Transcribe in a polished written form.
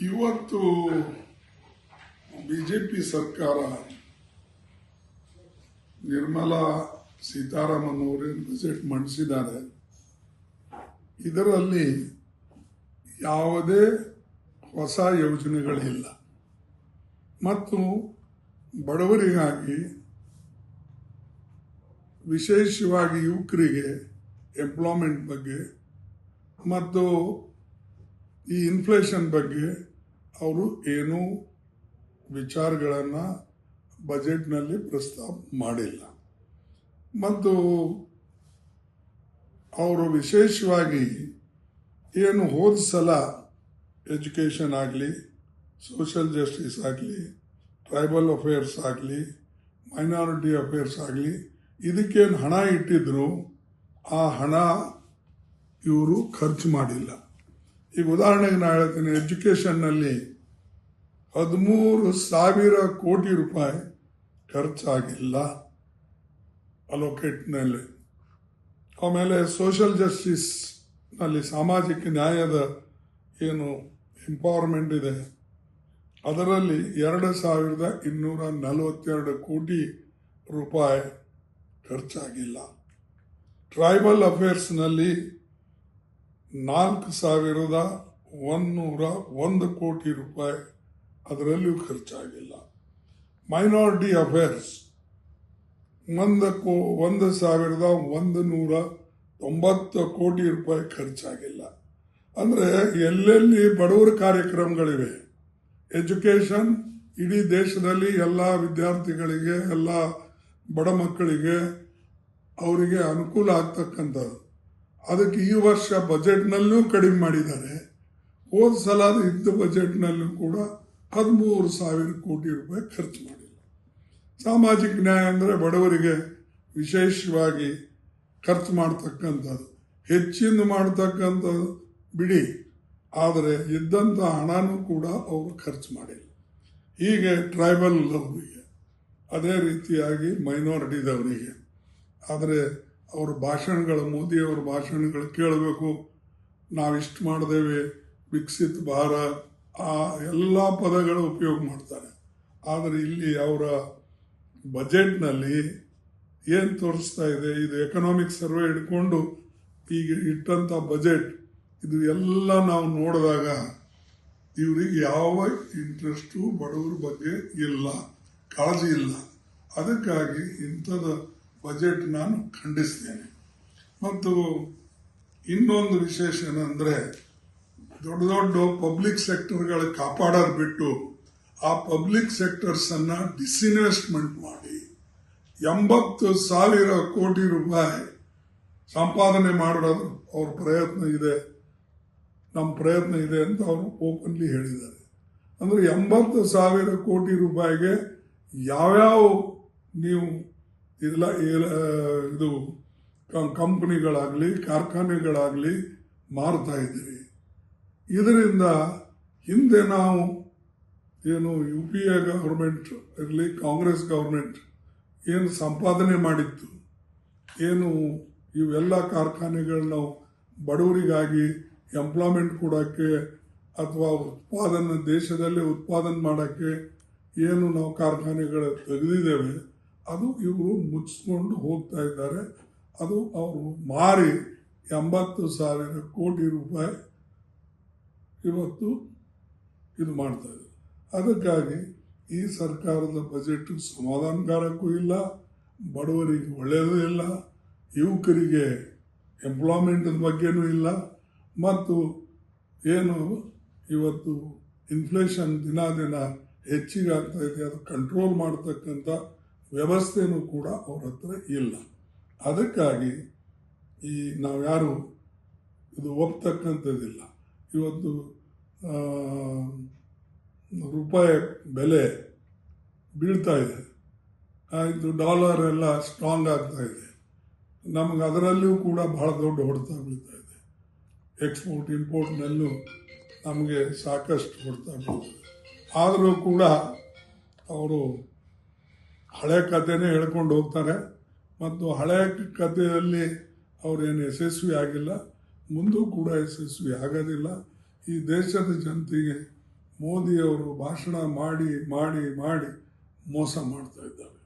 ಇವತ್ತು ಬಿಜೆಪಿ ಸರ್ಕಾರ ನಿರ್ಮಲಾ ಸೀತಾರಾಮನ್ ಅವರೇನು ಬಜೆಟ್ ಮಂಡಿಸಿದ್ದಾರೆ. ಇದರಲ್ಲಿ ಯಾವುದೇ ಹೊಸ ಯೋಜನೆಗಳಿಲ್ಲ ಮತ್ತು ಬಡವರಿಗಾಗಿ ವಿಶೇಷವಾಗಿ ಯುವಕರಿಗೆ ಎಂಪ್ಲಾಯ್ಮೆಂಟ್ ಬಗ್ಗೆ ಮತ್ತು ಈ ಇನ್ಫ್ಲೇಷನ್ ಬಗ್ಗೆ ಅವರು ಏನೂ ವಿಚಾರಗಳನ್ನು ಬಜೆಟ್ನಲ್ಲಿ ಪ್ರಸ್ತಾಪ ಮಾಡಿಲ್ಲ. ಮತ್ತು ಅವರು ವಿಶೇಷವಾಗಿ ಏನು ಹೋದ ಸಲ ಎಜುಕೇಷನ್ ಆಗಲಿ, ಸೋಷಿಯಲ್ ಜಸ್ಟಿಸ್ ಆಗಲಿ, ಟ್ರೈಬಲ್ ಅಫೇರ್ಸ್ ಆಗಲಿ, ಮೈನಾರಿಟಿ ಅಫೇರ್ಸ್ ಆಗಲಿ, ಇದಕ್ಕೇನು ಹಣ ಇಟ್ಟಿದ್ರು ಆ ಹಣ ಇವರು ಖರ್ಚು ಮಾಡಿಲ್ಲ. ಈಗ ಉದಾಹರಣೆಗೆ ನಾನು ಹೇಳ್ತೀನಿ, ಎಜುಕೇಷನ್ನಲ್ಲಿ 13,000 ಕೋಟಿ ರೂಪಾಯಿ ಖರ್ಚಾಗಿಲ್ಲ ಅಲೋಕೇಟ್ನಲ್ಲಿ. ಆಮೇಲೆ ಸೋಷಿಯಲ್ ಜಸ್ಟಿಸ್ನಲ್ಲಿ ಸಾಮಾಜಿಕ ನ್ಯಾಯದ ಏನು ಎಂಪವರ್ಮೆಂಟ್ ಇದೆ ಅದರಲ್ಲಿ 2,242 ಕೋಟಿ ರೂಪಾಯಿ ಖರ್ಚಾಗಿಲ್ಲ. ಟ್ರೈಬಲ್ ಅಫೇರ್ಸ್ನಲ್ಲಿ 4,101 ಕೋಟಿ ರೂಪಾಯಿ ಅದರಲ್ಲಿಯೂ ಖರ್ಚಾಗಿಲ್ಲ. ಮೈನಾರಿಟಿ ಅಫೇರ್ಸ್ 1,190 ಕೋಟಿ ರೂಪಾಯಿ ಖರ್ಚಾಗಿಲ್ಲ. ಅಂದರೆ ಎಲ್ಲೆಲ್ಲಿ ಬಡವರ ಕಾರ್ಯಕ್ರಮಗಳಿವೆ, ಎಜುಕೇಷನ್ ಇಡೀ ದೇಶದಲ್ಲಿ ಎಲ್ಲ ವಿದ್ಯಾರ್ಥಿಗಳಿಗೆ, ಎಲ್ಲ ಬಡ ಮಕ್ಕಳಿಗೆ ಅವರಿಗೆ ಅನುಕೂಲ ಆಗ್ತಕ್ಕಂಥದ್ದು, ಅದಕ್ಕೆ ಈ ವರ್ಷ ಬಜೆಟ್ನಲ್ಲೂ ಕಡಿಮೆ ಮಾಡಿದ್ದಾರೆ. ಹೋದ ಸಲ ಇದ್ದ ಬಜೆಟ್ನಲ್ಲೂ ಕೂಡ 13,000 ಕೋಟಿ ರೂಪಾಯಿ ಖರ್ಚು ಮಾಡಿಲ್ಲ. ಸಾಮಾಜಿಕ ನ್ಯಾಯ ಅಂದರೆ ಬಡವರಿಗೆ ವಿಶೇಷವಾಗಿ ಖರ್ಚು ಮಾಡ್ತಕ್ಕಂಥದ್ದು, ಹೆಚ್ಚಿಂದ ಮಾಡ್ತಕ್ಕಂಥದ್ದು ಬಿಡಿ, ಆದರೆ ಇದ್ದಂಥ ಹಣನೂ ಕೂಡ ಅವರು ಖರ್ಚು ಮಾಡಿಲ್ಲ. ಹೀಗೆ ಟ್ರೈಬಲ್ ಅವರಿಗೆ, ಅದೇ ರೀತಿಯಾಗಿ ಮೈನಾರಿಟಿದವರಿಗೆ. ಆದರೆ ಅವ್ರ ಭಾಷಣಗಳು, ಮೋದಿಯವರ ಭಾಷಣಗಳು ಕೇಳಬೇಕು, ನಾವಿಷ್ಟು ಮಾಡಿದೇವೆ, ವಿಕಸಿತ ಭಾರತ್, ಆ ಎಲ್ಲ ಪದಗಳು ಉಪಯೋಗ ಮಾಡ್ತಾರೆ. ಆದರೆ ಇಲ್ಲಿ ಅವರ ಬಜೆಟ್ನಲ್ಲಿ ಏನು ತೋರಿಸ್ತಾ ಇದೆ, ಇದು ಎಕನಾಮಿಕ್ ಸರ್ವೆ ಹಿಡ್ಕೊಂಡು ಈಗ ಇಟ್ಟಂಥ ಬಜೆಟ್, ಇದು ಎಲ್ಲ ನಾವು ನೋಡಿದಾಗ ಇವರಿಗೆ ಯಾವ ಇಂಟ್ರೆಸ್ಟು ಬಡವರ ಬಗ್ಗೆ ಇಲ್ಲ, ಕಾಳಜಿ ಇಲ್ಲ. ಅದಕ್ಕಾಗಿ ಇಂಥದ ಬಜೆಟ್ ನಾನು ಖಂಡಿಸ್ತೇನೆ. ಮತ್ತು ಇನ್ನೊಂದು ವಿಶೇಷ ಏನಂದರೆ, ದೊಡ್ಡ ದೊಡ್ಡ ಪಬ್ಲಿಕ್ ಸೆಕ್ಟರ್ಗಳ ಕಾಪಾಡೋದು ಬಿಟ್ಟು ಆ ಪಬ್ಲಿಕ್ ಸೆಕ್ಟರ್ಸನ್ನು ಡಿಸ್ಇನ್ವೆಸ್ಟ್ಮೆಂಟ್ ಮಾಡಿ 80,000 ಕೋಟಿ ರೂಪಾಯಿ ಸಂಪಾದನೆ ಮಾಡೋದು ಅವ್ರ ಪ್ರಯತ್ನ ಇದೆ, ನಮ್ಮ ಪ್ರಯತ್ನ ಇದೆ ಅಂತ ಅವರು ಓಪನ್ಲಿ ಹೇಳಿದ್ದಾರೆ. ಅಂದರೆ 80,000 ಕೋಟಿ ರೂಪಾಯಿಗೆ ಯಾವ್ಯಾವ ನೀವು ಇದು ಕಂಪನಿಗಳಾಗಲಿ, ಕಾರ್ಖಾನೆಗಳಾಗಲಿ ಮಾರ್ತಾ ಇದ್ದೀರಿ. ಇದರಿಂದ ಹಿಂದೆ ನಾವು ಏನು UPA ಗೌರ್ಮೆಂಟ್ ಇರಲಿ, ಕಾಂಗ್ರೆಸ್ ಗೌರ್ಮೆಂಟ್ ಏನು ಸಂಪಾದನೆ ಮಾಡಿತ್ತು, ಏನು ಇವೆಲ್ಲ ಕಾರ್ಖಾನೆಗಳು ನಾವು ಬಡವರಿಗಾಗಿ ಎಂಪ್ಲಾಯ್ಮೆಂಟ್ ಕೊಡೋಕ್ಕೆ ಅಥವಾ ಉತ್ಪಾದನೆ, ದೇಶದಲ್ಲೇ ಉತ್ಪಾದನೆ ಮಾಡೋಕ್ಕೆ ಏನು ನಾವು ಕಾರ್ಖಾನೆಗಳು ತೆಗೆದಿದ್ದೇವೆ, ಅದು ಇವರು ಮುಚ್ಚಿಕೊಂಡು ಹೋಗ್ತಾ ಇದ್ದಾರೆ. ಅದು ಅವರು ಮಾರಿ 80,000 ಕೋಟಿ ರೂಪಾಯಿ ಇವತ್ತು ಇದು ಮಾಡ್ತಾ ಇದ್ದಾರೆ. ಅದಕ್ಕಾಗಿ ಈ ಸರ್ಕಾರದ ಬಜೆಟ್ ಸಮಾಧಾನಕಾರಕ್ಕೂ ಇಲ್ಲ, ಬಡವರಿಗೆ ಒಳ್ಳೆಯದೂ ಇಲ್ಲ, ಯುವಕರಿಗೆ ಎಂಪ್ಲಾಯ್ಮೆಂಟ್ ಬಗ್ಗೆನೂ ಇಲ್ಲ. ಮತ್ತು ಏನು ಇವತ್ತು ಇನ್ಫ್ಲೇಷನ್ ದಿನ ದಿನ ಹೆಚ್ಚಿಗೆ ಆಗ್ತಾ ಇದೆ, ಅದು ಕಂಟ್ರೋಲ್ ಮಾಡ್ತಕ್ಕಂಥ ವ್ಯವಸ್ಥೆನೂ ಕೂಡ ಅವ್ರ ಹತ್ರ ಇಲ್ಲ. ಅದಕ್ಕಾಗಿ ಈ ನಾವು ಯಾರು ಇದು ಒಪ್ತಕ್ಕಂಥದ್ದಿಲ್ಲ. ಇವತ್ತು ರೂಪಾಯಿ ಬೆಲೆ ಬೀಳ್ತಾ ಇದೆ, ಇದು ಡಾಲರ್ ಎಲ್ಲ ಸ್ಟ್ರಾಂಗ್ ಆಗ್ತಾ ಇದೆ. ನಮಗೆ ಅದರಲ್ಲಿಯೂ ಕೂಡ ಬಹಳ ದೊಡ್ಡ ಹೊಡೆತ ಬೀಳ್ತಾ ಇದೆ. ಎಕ್ಸ್ಪೋರ್ಟ್ ಇಂಪೋರ್ಟ್ನಲ್ಲೂ ನಮಗೆ ಸಾಕಷ್ಟು ಹೊಡೆತ ಬೀಳ್ತದೆ. ಆದರೂ ಕೂಡ ಅವರು ಹಳೆ ಕಥೆನೇ ಹೇಳ್ಕೊಂಡು ಹೋಗ್ತಾರೆ ಮತ್ತು ಹಳೆಯ ಕಥೆಯಲ್ಲಿ ಅವರೇನು ಯಶಸ್ವಿ ಆಗಿಲ್ಲ, ಮುಂದೂ ಕೂಡ ಯಶಸ್ವಿ ಆಗೋದಿಲ್ಲ. ಈ ದೇಶದ ಜನತೆಗೆ ಮೋದಿಯವರು ಭಾಷಣ ಮಾಡಿ ಮಾಡಿ ಮಾಡಿ ಮೋಸ ಮಾಡ್ತಾ ಇದ್ದಾರೆ.